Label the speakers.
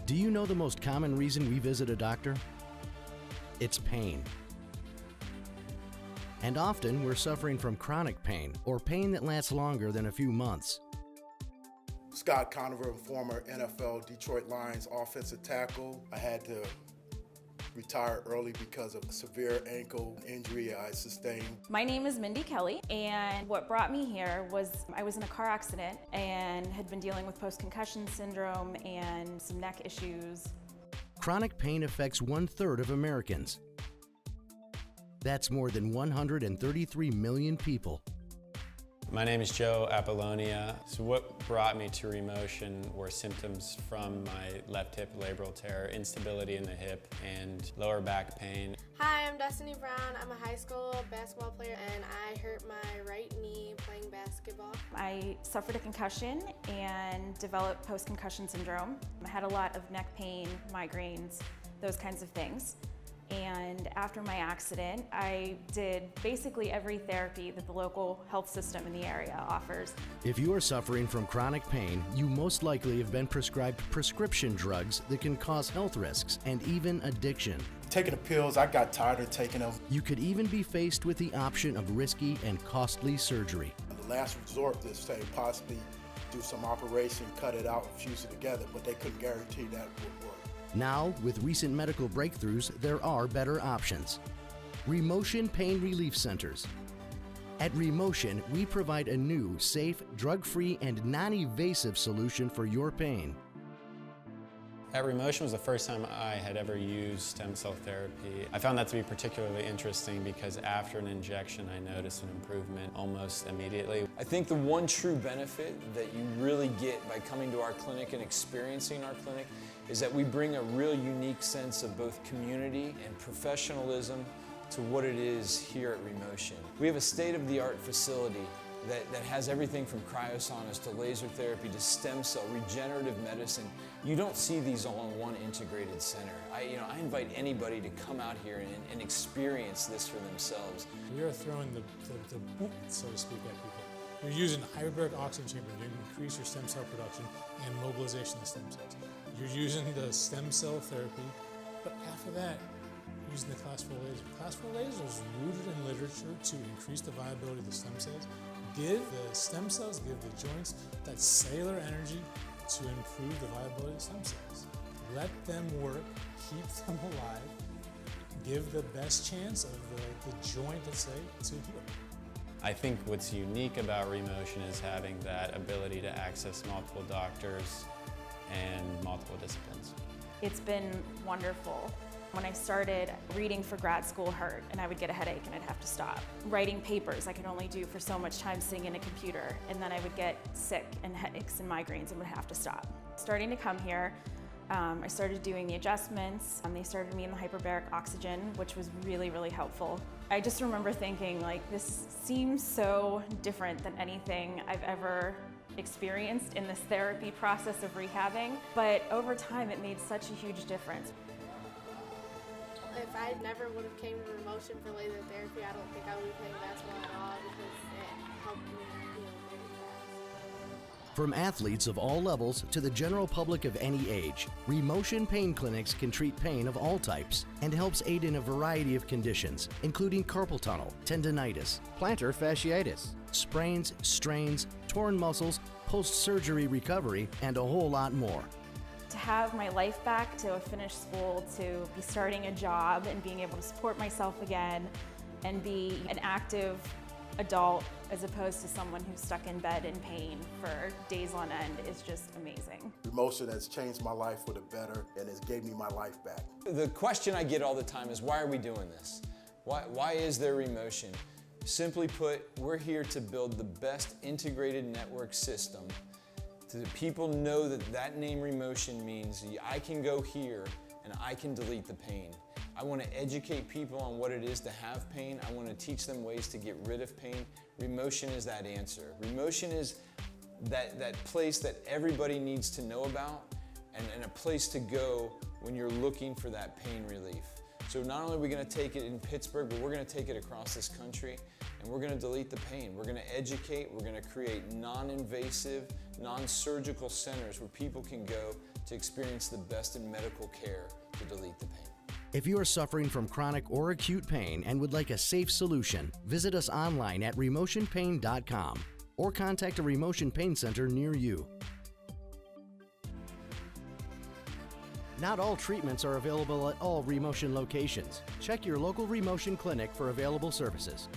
Speaker 1: Do you know the most common reason we visit a doctor? It's pain. And often we're suffering from chronic pain or pain that lasts longer than a few months.
Speaker 2: Scott Conover, former NFL Detroit Lions offensive tackle. I had to retire early because of a severe ankle injury I sustained.
Speaker 3: My name is Mindy Kelly, and what brought me here was I was in a car accident and had been dealing with post-concussion syndrome and some neck issues.
Speaker 1: Chronic pain affects 1/3 of Americans. That's more than 133 million people.
Speaker 4: My name is Joe Apollonia. So what brought me to Remotion were symptoms from my left hip labral tear, instability in the hip, and lower back pain.
Speaker 5: Hi, I'm Destiny Brown. I'm a high school basketball player and I hurt my right knee playing basketball.
Speaker 3: I suffered a concussion and developed post-concussion syndrome. I had a lot of neck pain, migraines, those kinds of things. And after my accident, I did basically every therapy that the local health system in the area offers.
Speaker 1: If you are suffering from chronic pain, you most likely have been prescribed prescription drugs that can cause health risks and even addiction.
Speaker 2: Taking the pills, I got tired of taking them.
Speaker 1: You could even be faced with the option of risky and costly surgery.
Speaker 2: The last resort, they say possibly do some operation, cut it out, and fuse it together, but they couldn't guarantee that would work.
Speaker 1: Now, with recent medical breakthroughs, there are better options. Remotion Pain Relief Centers. At Remotion, we provide a new, safe, drug-free, and non-invasive solution for your pain.
Speaker 4: At Remotion was the first time I had ever used stem cell therapy. I found that to be particularly interesting because after an injection I noticed an improvement almost immediately.
Speaker 6: I think the one true benefit that you really get by coming to our clinic and experiencing our clinic is that we bring a real unique sense of both community and professionalism to what it is here at Remotion. We have a state-of-the-art facility that has everything from cryosaunas to laser therapy to stem cell, regenerative medicine. You don't see these all in one integrated center. I invite anybody to come out here and experience this for themselves.
Speaker 7: We are throwing the boot, so to speak, at people. You're using a hyperbaric oxygen chamber to increase your stem cell production and mobilization of stem cells. You're using the stem cell therapy, but after that, using the Class 4 laser. Class 4 laser is rooted in literature to increase the viability of the stem cells, give the stem cells, give the joints that cellular energy to improve the viability of stem cells. Let them work, keep them alive, give the best chance of the joint, let's say, to heal.
Speaker 4: I think what's unique about Remotion is having that ability to access multiple doctors and multiple disciplines.
Speaker 3: It's been wonderful. When I started, reading for grad school hurt and I would get a headache and I'd have to stop. Writing papers I could only do for so much time sitting in a computer, and then I would get sick and headaches and migraines and would have to stop. Starting to come here, I started doing the adjustments, and they started me in the hyperbaric oxygen, which was really, really helpful. I just remember thinking, like, this seems so different than anything I've ever experienced in this therapy process of rehabbing, but over time it made such a huge difference.
Speaker 5: If I never would have came to Remotion for laser therapy, I don't think I would be playing basketball at all because it helped me very fast.
Speaker 1: From athletes of all levels to the general public of any age, Remotion Pain Clinics can treat pain of all types and helps aid in a variety of conditions, including carpal tunnel, tendinitis, plantar fasciitis, sprains, strains, torn muscles, post-surgery recovery, and a whole lot more.
Speaker 3: To have my life back, to have finished school, to be starting a job and being able to support myself again and be an active adult as opposed to someone who's stuck in bed in pain for days on end is just amazing.
Speaker 2: Remotion has changed my life for the better and has gave me my life back.
Speaker 6: The question I get all the time is, why are we doing this? Why is there Remotion? Simply put, we're here to build the best integrated network system so that people know that that name Remotion means I can go here and I can delete the pain. I want to educate people on what it is to have pain. I want to teach them ways to get rid of pain. Remotion is that answer. Remotion is that place that everybody needs to know about and a place to go when you're looking for that pain relief. So not only are we going to take it in Pittsburgh, but we're going to take it across this country, and we're going to delete the pain. We're going to educate, we're going to create non-invasive, non-surgical centers where people can go to experience the best in medical care to delete the pain.
Speaker 1: If you are suffering from chronic or acute pain and would like a safe solution, visit us online at remotionpain.com or contact a Remotion Pain Center near you. Not all treatments are available at all Remotion locations. Check your local Remotion clinic for available services.